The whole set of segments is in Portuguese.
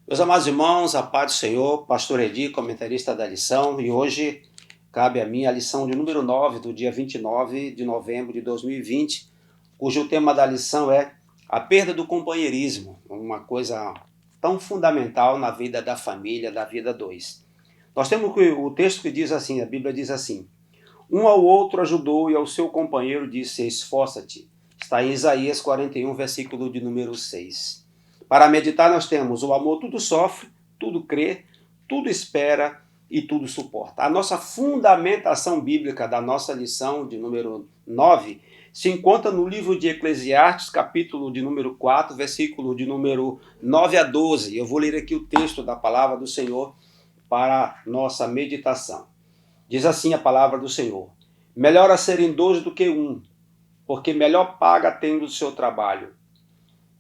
Meus amados irmãos, a paz do Senhor, pastor Edi, comentarista da lição, e hoje cabe a mim a lição de número 9, do dia 29 de novembro de 2020, cujo tema da lição é a perda do companheirismo, uma coisa tão fundamental na vida da família, da vida dois. Nós temos o texto que diz assim, a Bíblia diz assim: um ao outro ajudou e ao seu companheiro disse, esforça-te. Está em Isaías 41, versículo de número 6. Para meditar nós temos o amor tudo sofre, tudo crê, tudo espera e tudo suporta. A nossa fundamentação bíblica da nossa lição de número 9 se encontra no livro de Eclesiastes, capítulo de número 4, versículo de número 9 a 12. Eu vou ler aqui o texto da palavra do Senhor para nossa meditação. Diz assim a palavra do Senhor: melhor a serem dois do que um, porque melhor paga tem do seu trabalho.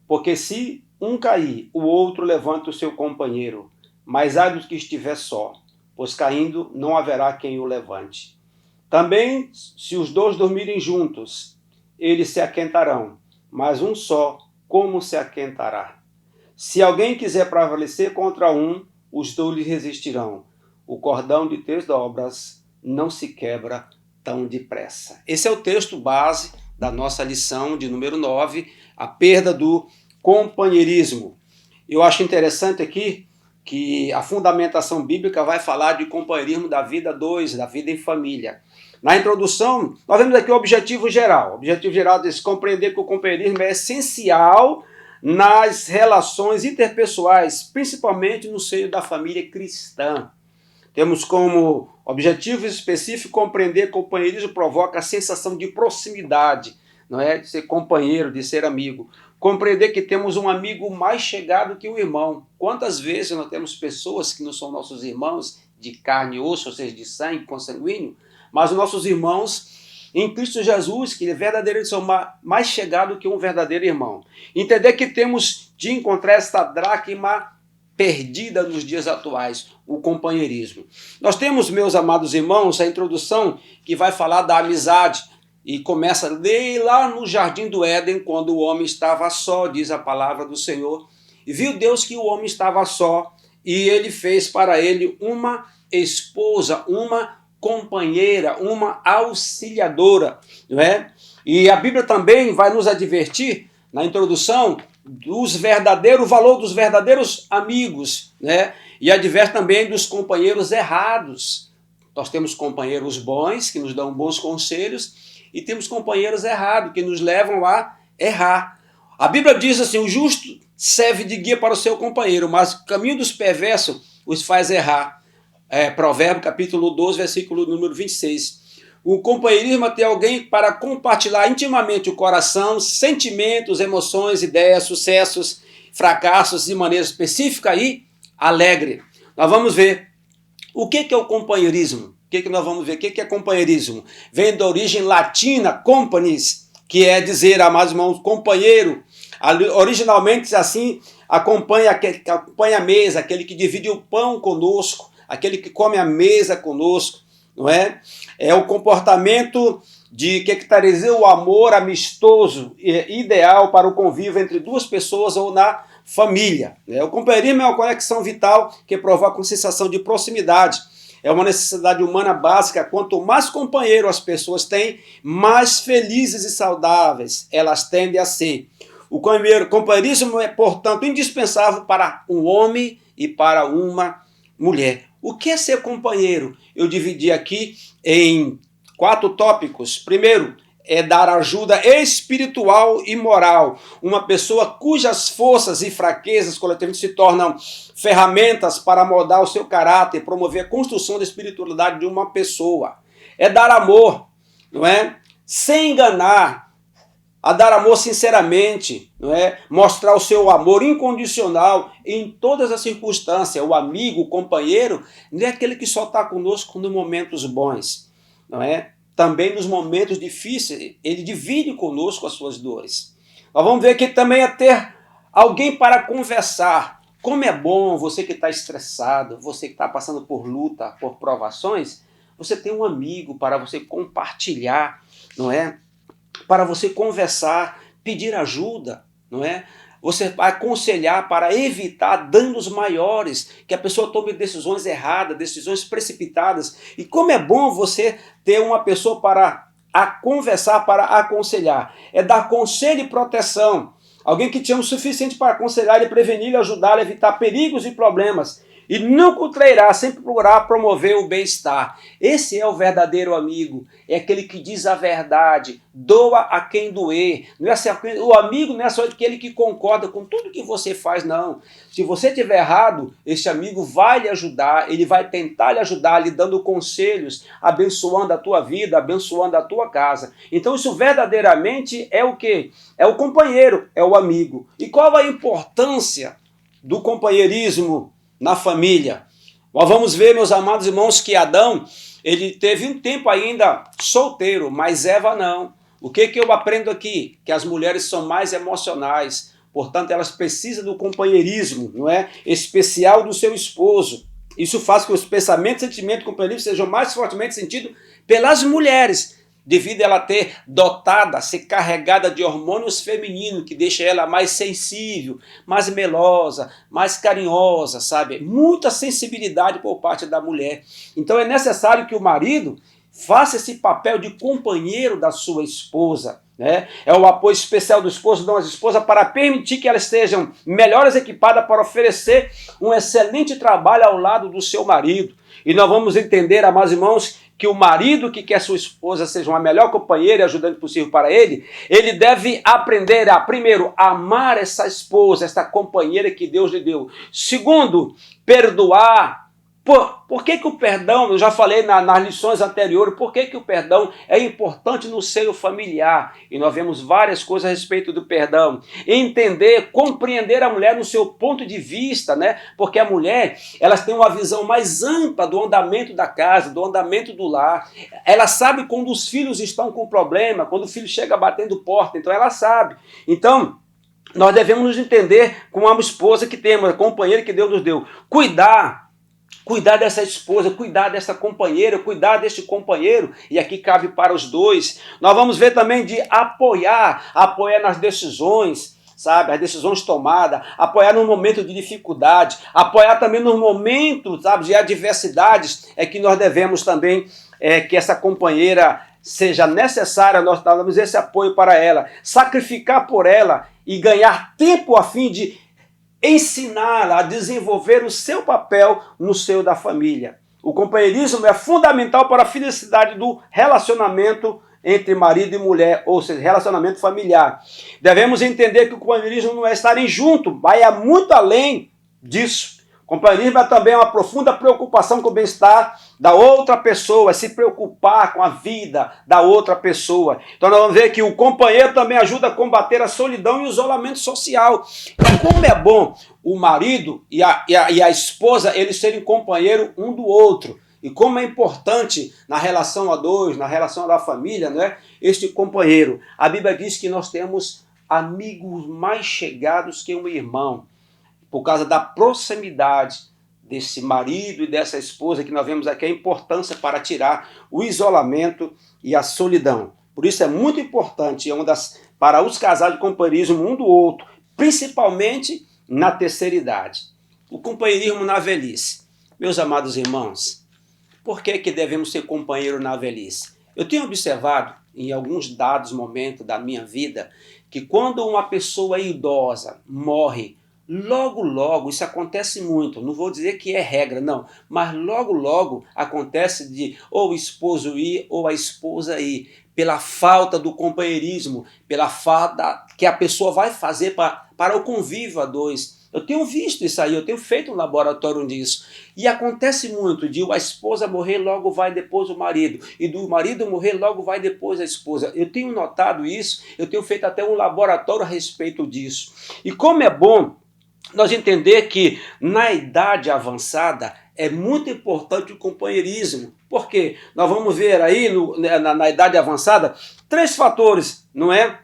Porque se um cair, o outro levanta o seu companheiro, mas ai do que estiver só, pois caindo não haverá quem o levante. Também, se os dois dormirem juntos, eles se aquentarão, mas um só, como se aquentará? Se alguém quiser prevalecer contra um, os dois lhe resistirão. O cordão de 3 dobras não se quebra tão depressa. Esse é o texto base da nossa lição de número 9, a perda do companheirismo. Eu acho interessante aqui que a fundamentação bíblica vai falar de companheirismo da vida 2, da vida em família. Na introdução, nós vemos aqui o objetivo geral. O objetivo geral é compreender que o companheirismo é essencial nas relações interpessoais, principalmente no seio da família cristã. Temos como objetivo específico compreender que o companheirismo provoca a sensação de proximidade, não é? De ser companheiro, de ser amigo. Compreender que temos um amigo mais chegado que o irmão. Quantas vezes nós temos pessoas que não são nossos irmãos de carne e osso, ou seja, de sangue consanguíneo, mas os nossos irmãos em Cristo Jesus, que verdadeiramente são mais chegados que um verdadeiro irmão. Entender que temos de encontrar esta dracma perdida nos dias atuais, o companheirismo. Nós temos, meus amados irmãos, a introdução que vai falar da amizade, e começa lá no Jardim do Éden, quando o homem estava só, diz a palavra do Senhor. E viu Deus que o homem estava só, e ele fez para ele uma esposa, uma companheira, uma auxiliadora, não é? E a Bíblia também vai nos advertir, na introdução, o valor dos verdadeiros amigos, né? E adverte também dos companheiros errados. Nós temos companheiros bons, que nos dão bons conselhos, e temos companheiros errados, que nos levam a errar. A Bíblia diz assim: o justo serve de guia para o seu companheiro, mas o caminho dos perversos os faz errar. Provérbio capítulo 12, versículo número 26. O companheirismo é ter alguém para compartilhar intimamente o coração, sentimentos, emoções, ideias, sucessos, fracassos de maneira específica e alegre. Nós vamos ver o que é o companheirismo. O que nós vamos ver? O que é companheirismo? Vem da origem latina, companies, que é dizer, amados irmãos, companheiro. Originalmente, assim, acompanha a mesa, aquele que divide o pão conosco, aquele que come a mesa conosco, não é? É o comportamento de que caracteriza o amor amistoso, ideal para o convívio entre duas pessoas ou na família. O companheirismo é uma conexão vital que provoca uma sensação de proximidade. É uma necessidade humana básica. Quanto mais companheiro as pessoas têm, mais felizes e saudáveis elas tendem a ser. O companheirismo é, portanto, indispensável para um homem e para uma mulher. O que é ser companheiro? Eu dividi aqui em 4 tópicos. Primeiro, é dar ajuda espiritual e moral. Uma pessoa cujas forças e fraquezas coletivamente se tornam ferramentas para moldar o seu caráter, promover a construção da espiritualidade de uma pessoa. É dar amor, não é? Sem enganar, a dar amor sinceramente, não é? Mostrar o seu amor incondicional em todas as circunstâncias. O amigo, o companheiro, não é aquele que só está conosco nos momentos bons, não é? Também nos momentos difíceis, ele divide conosco as suas dores. Nós vamos ver que também é ter alguém para conversar. Como é bom você que está estressado, você que está passando por luta, por provações, você tem um amigo para você compartilhar, não é? Para você conversar, pedir ajuda, não é? Você vai aconselhar para evitar danos maiores, que a pessoa tome decisões erradas, decisões precipitadas. E como é bom você ter uma pessoa para conversar, para aconselhar. É dar conselho e proteção. Alguém que te ama o suficiente para aconselhar e prevenir e ajudar a evitar perigos e problemas. E não contrairá, sempre procurar promover o bem-estar. Esse é o verdadeiro amigo. É aquele que diz a verdade, doa a quem doer. Não é assim, o amigo não é só aquele que concorda com tudo que você faz, não. Se você estiver errado, esse amigo vai lhe ajudar, ele vai tentar lhe ajudar, lhe dando conselhos, abençoando a tua vida, abençoando a tua casa. Então isso verdadeiramente é o quê? É o companheiro, é o amigo. E qual a importância do companheirismo na família? Nós vamos ver, meus amados irmãos, que Adão, ele teve um tempo ainda solteiro, mas Eva não. O que eu aprendo aqui? Que as mulheres são mais emocionais, portanto elas precisam do companheirismo, não é? Especial do seu esposo. Isso faz com que os pensamentos e sentimentos do companheirismo sejam mais fortemente sentidos pelas mulheres, devido a ela ter dotada, ser carregada de hormônios femininos, que deixa ela mais sensível, mais melosa, mais carinhosa, sabe? Muita sensibilidade por parte da mulher. Então é necessário que o marido faça esse papel de companheiro da sua esposa, né? É o apoio especial do esposo, não às esposas, para permitir que elas estejam melhores equipadas para oferecer um excelente trabalho ao lado do seu marido. E nós vamos entender, amados irmãos, que o marido que quer sua esposa seja uma melhor companheira e ajudante possível para ele, ele deve aprender a, primeiro, amar essa esposa, essa companheira que Deus lhe deu. Segundo, perdoar. Por que o perdão, eu já falei nas lições anteriores, por que o perdão é importante no seio familiar? E nós vemos várias coisas a respeito do perdão. Entender, compreender a mulher no seu ponto de vista, né? Porque a mulher, elas têm uma visão mais ampla do andamento da casa, do andamento do lar. Ela sabe quando os filhos estão com problema, quando o filho chega batendo porta, então ela sabe. Então, nós devemos nos entender com uma esposa que temos, a companheira que Deus nos deu. Cuidar dessa esposa, cuidar dessa companheira, cuidar deste companheiro, e aqui cabe para os dois. Nós vamos ver também de apoiar nas decisões, sabe, as decisões tomadas, apoiar no momento de dificuldade, apoiar também nos momentos, sabe, de adversidades, é que nós devemos também, que essa companheira seja necessária, nós damos esse apoio para ela, sacrificar por ela e ganhar tempo a fim de ensiná-la a desenvolver o seu papel no seio da família. O companheirismo é fundamental para a felicidade do relacionamento entre marido e mulher, ou seja, relacionamento familiar. Devemos entender que o companheirismo não é estarem juntos, vai muito além disso. Companheirismo é também uma profunda preocupação com o bem-estar da outra pessoa, é se preocupar com a vida da outra pessoa. Então nós vamos ver que o companheiro também ajuda a combater a solidão e o isolamento social. Então, como é bom o marido e a esposa eles serem companheiros um do outro. E como é importante na relação a dois, na relação da família, né, este companheiro. A Bíblia diz que nós temos amigos mais chegados que um irmão. Por causa da proximidade desse marido e dessa esposa que nós vemos aqui, a importância para tirar o isolamento e a solidão. Por isso é muito importante para os casais de companheirismo um do outro, principalmente na terceira idade. O companheirismo na velhice. Meus amados irmãos, por que devemos ser companheiro na velhice? Eu tenho observado em alguns dados momentos da minha vida que quando uma pessoa idosa morre, logo, isso acontece muito, não vou dizer que é regra, não, mas logo acontece de ou o esposo ir ou a esposa ir, pela falta do companheirismo, pela falta que a pessoa vai fazer para o convívio a dois. Eu tenho visto isso aí, eu tenho feito um laboratório disso. E acontece muito de a esposa morrer, logo vai depois o marido. E do marido morrer, logo vai depois a esposa. Eu tenho notado isso, eu tenho feito até um laboratório a respeito disso. E como é bom nós entender que na idade avançada é muito importante o companheirismo. Por quê? Nós vamos ver aí na idade avançada 3 fatores, não é?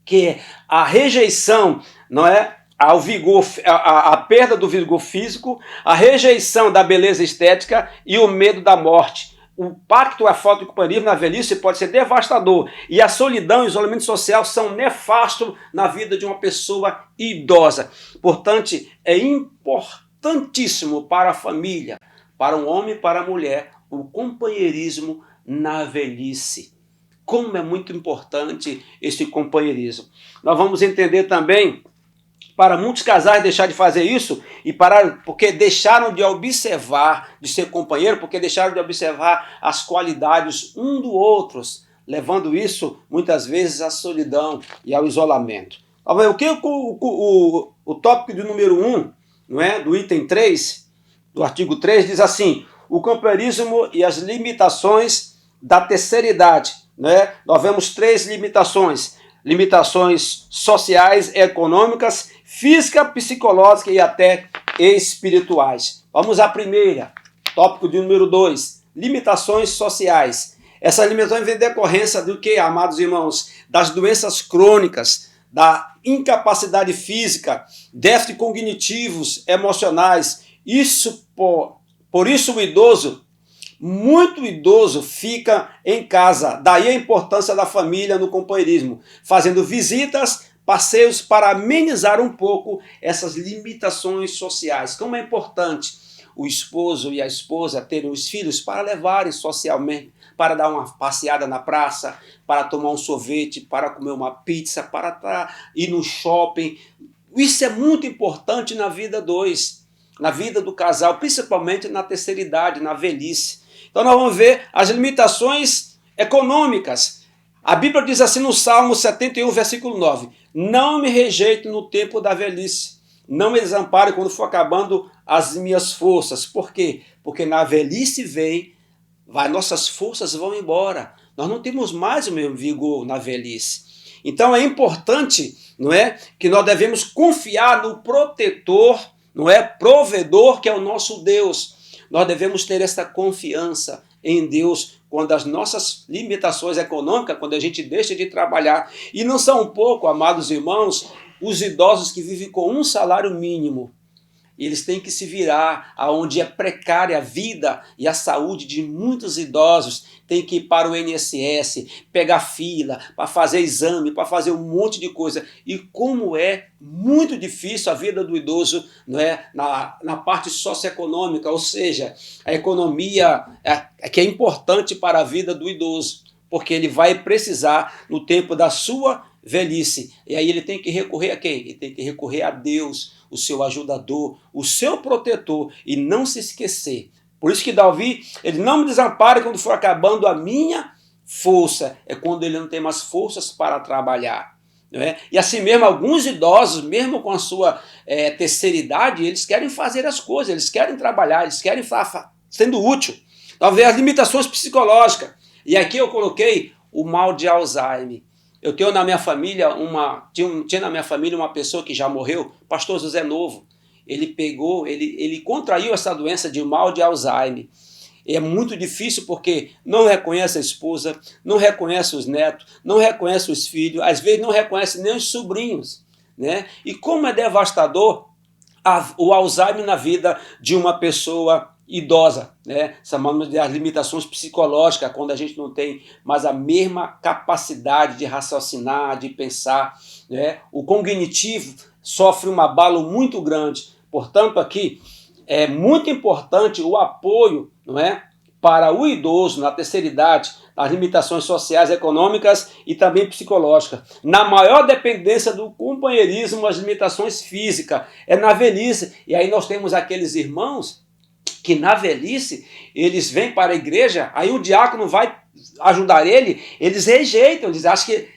Que é a rejeição, não é? Ao vigor, a perda do vigor físico, a rejeição da beleza estética e o medo da morte. o pacto, a falta de companheirismo na velhice pode ser devastador. E a solidão e o isolamento social são nefastos na vida de uma pessoa idosa. Portanto, é importantíssimo para a família, para um homem e para a mulher, o companheirismo na velhice. Como é muito importante esse companheirismo. Nós vamos entender também, para muitos casais deixar de fazer isso e parar porque deixaram de observar, de ser companheiro, porque deixaram de observar as qualidades um do outro, levando isso muitas vezes à solidão e ao isolamento. O que o tópico de número 1, não é, do item 3, do artigo 3, diz assim: o companheirismo e as limitações da terceira idade. Né? Nós vemos 3 limitações: limitações sociais, econômicas, física, psicológica e até espirituais. Vamos à primeira, tópico de número 2, limitações sociais. Essas limitações vêm decorrência do que, amados irmãos? Das doenças crônicas, da incapacidade física, déficit cognitivos, emocionais. Por isso o idoso, muito idoso, fica em casa. Daí a importância da família no companheirismo, fazendo visitas, passeios para amenizar um pouco essas limitações sociais. Como é importante o esposo e a esposa terem os filhos para levarem socialmente, para dar uma passeada na praça, para tomar um sorvete, para comer uma pizza, para ir no shopping. Isso é muito importante na vida na vida do casal, principalmente na terceira idade, na velhice. Então nós vamos ver as limitações econômicas. A Bíblia diz assim no Salmo 71, versículo 9: não me rejeite no tempo da velhice, não me desampare quando for acabando as minhas forças. Por quê? Porque na velhice nossas forças vão embora. Nós não temos mais o mesmo vigor na velhice. Então é importante, não é, que nós devemos confiar no protetor, não é, provedor, que é o nosso Deus. Nós devemos ter essa confiança em Deus quando as nossas limitações econômicas, quando a gente deixa de trabalhar. E não são pouco, amados irmãos, os idosos que vivem com um salário mínimo. Eles têm que se virar aonde é precária a vida e a saúde de muitos idosos. Tem que ir para o INSS, pegar fila, para fazer exame, para fazer um monte de coisa. E como é muito difícil a vida do idoso, não é? na parte socioeconômica, ou seja, a economia que é importante para a vida do idoso, porque ele vai precisar no tempo da sua velhice. E aí ele tem que recorrer a quem? Ele tem que recorrer a Deus, o seu ajudador, o seu protetor, e não se esquecer. Por isso que Davi, ele não me desampare quando for acabando a minha força. É quando ele não tem mais forças para trabalhar. Não é? E assim mesmo, alguns idosos, mesmo com a sua terceira idade, eles querem fazer as coisas, eles querem trabalhar, eles querem estar sendo útil. Talvez as limitações psicológicas. E aqui eu coloquei o mal de Alzheimer. Eu tenho na minha família tinha na minha família uma pessoa que já morreu, pastor José Novo. Ele contraiu essa doença de mal de Alzheimer. É muito difícil porque não reconhece a esposa, não reconhece os netos, não reconhece os filhos, às vezes não reconhece nem os sobrinhos, né? E como é devastador o Alzheimer na vida de uma pessoa idosa, né? Chamamos de as limitações psicológicas, quando a gente não tem mais a mesma capacidade de raciocinar, de pensar, né? O cognitivo sofre um abalo muito grande. Portanto, aqui é muito importante o apoio, não é, para o idoso na terceira idade, nas limitações sociais, econômicas e também psicológicas. Na maior dependência do companheirismo, as limitações físicas, é na velhice. E aí nós temos aqueles irmãos que na velhice, eles vêm para a igreja, aí o diácono vai ajudar ele, eles rejeitam, eles acham que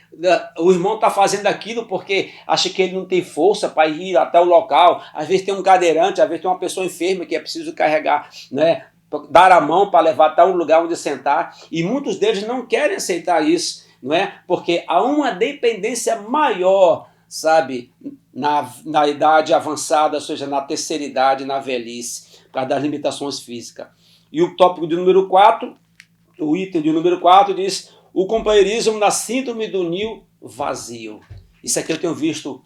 o irmão está fazendo aquilo porque acha que ele não tem força para ir até o local. Às vezes tem um cadeirante, às vezes tem uma pessoa enferma que é preciso carregar, né? Dar a mão para levar até um lugar onde sentar. E muitos deles não querem aceitar isso, não é? Porque há uma dependência maior, sabe, na idade avançada, ou seja, na terceira idade, na velhice, por causa das limitações físicas. E o tópico de número 4, o item de número 4 diz: o companheirismo na síndrome do ninho vazio. Isso aqui eu tenho visto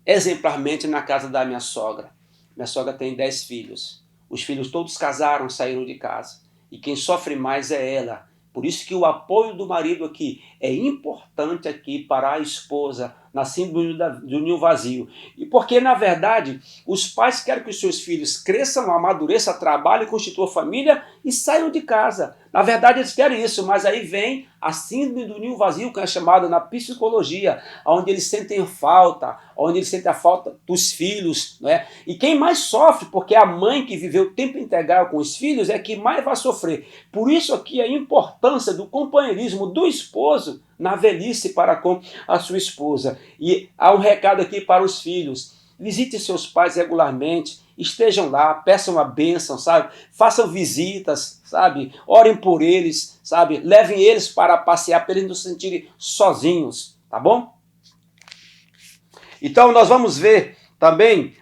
exemplarmente na casa da minha sogra. Minha sogra tem 10 filhos. Os filhos todos casaram, saíram de casa. e quem sofre mais é ela. Por isso que o apoio do marido aqui é importante aqui para a esposa na síndrome do ninho vazio. E porque, na verdade, os pais querem que os seus filhos cresçam, amadureçam, trabalhem, constituam família e saiam de casa. Na verdade, eles querem isso, mas aí vem a síndrome do ninho vazio, que é chamada na psicologia, onde eles sentem falta, onde eles sentem a falta dos filhos, não é? E quem mais sofre, porque a mãe que viveu o tempo integral com os filhos é que mais vai sofrer. Por isso aqui a importância do companheirismo do esposo na velhice para com a sua esposa. E há um recado aqui para os filhos: visite seus pais regularmente, estejam lá, peçam a bênção, sabe? Façam visitas, sabe? Orem por eles, sabe? Levem eles para passear, para eles não se sentirem sozinhos, tá bom? Então nós vamos ver também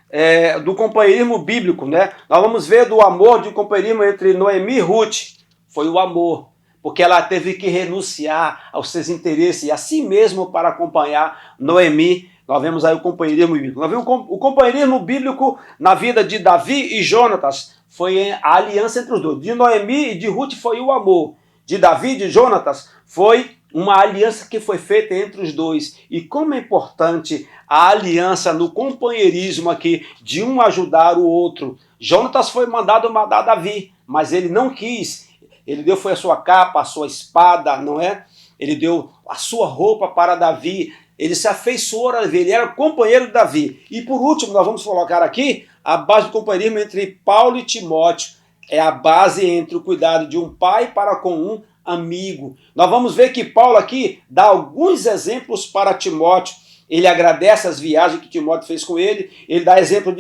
do companheirismo bíblico, né? Nós vamos ver do amor de companheirismo entre Noemi e Ruth. Foi o amor, porque ela teve que renunciar aos seus interesses e a si mesmo para acompanhar Noemi. Nós vemos aí o companheirismo bíblico. Nós vemos o companheirismo bíblico na vida de Davi e Jonatas. Foi a aliança entre os dois. De Noemi e de Ruth foi o amor. De Davi e de Jonatas foi uma aliança que foi feita entre os dois. E como é importante a aliança no companheirismo aqui, de um ajudar o outro. Jonatas foi mandado matar Davi, mas ele não quis. Ele deu foi a sua capa, a sua espada, não é? Ele deu a sua roupa para Davi. Ele se afeiçoou a Davi, ele era companheiro de Davi. E por último, nós vamos colocar aqui a base do companheirismo entre Paulo e Timóteo. É a base entre o cuidado de um pai para com um amigo. Nós vamos ver que Paulo aqui dá alguns exemplos para Timóteo. Ele agradece as viagens que Timóteo fez com ele. Ele dá exemplo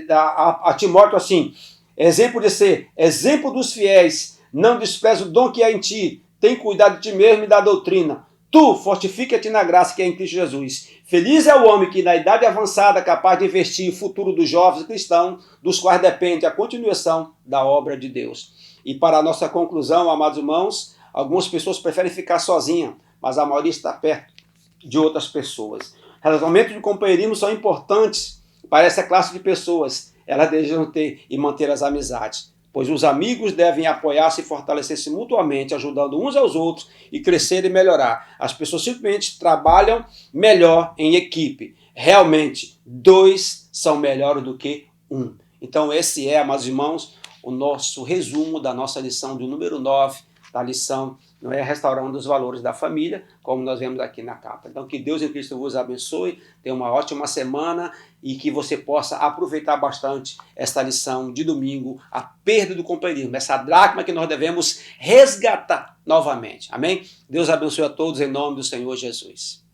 a Timóteo assim: exemplo de ser exemplo dos fiéis. Não despreza o dom que há em ti. Tem cuidado de ti mesmo e da doutrina. Tu, fortifica-te na graça que é em Cristo Jesus. Feliz é o homem que, na idade avançada, é capaz de investir o futuro dos jovens cristãos, dos quais depende a continuação da obra de Deus. E para a nossa conclusão, amados irmãos, algumas pessoas preferem ficar sozinhas, mas a maioria está perto de outras pessoas. Relacionamentos de companheirismo são importantes para essa classe de pessoas. Elas desejam ter e manter as amizades, pois os amigos devem apoiar-se e fortalecer-se mutuamente, ajudando uns aos outros e crescer e melhorar. As pessoas simplesmente trabalham melhor em equipe. Realmente, dois são melhores do que um. Então esse é, meus irmãos, o nosso resumo da nossa lição de número 9, da lição, não é, restaurando os valores da família, como nós vemos aqui na capa. Então que Deus em Cristo vos abençoe, tenha uma ótima semana e que você possa aproveitar bastante esta lição de domingo, a perda do companheirismo, essa dracma que nós devemos resgatar novamente. Amém? Deus abençoe a todos em nome do Senhor Jesus.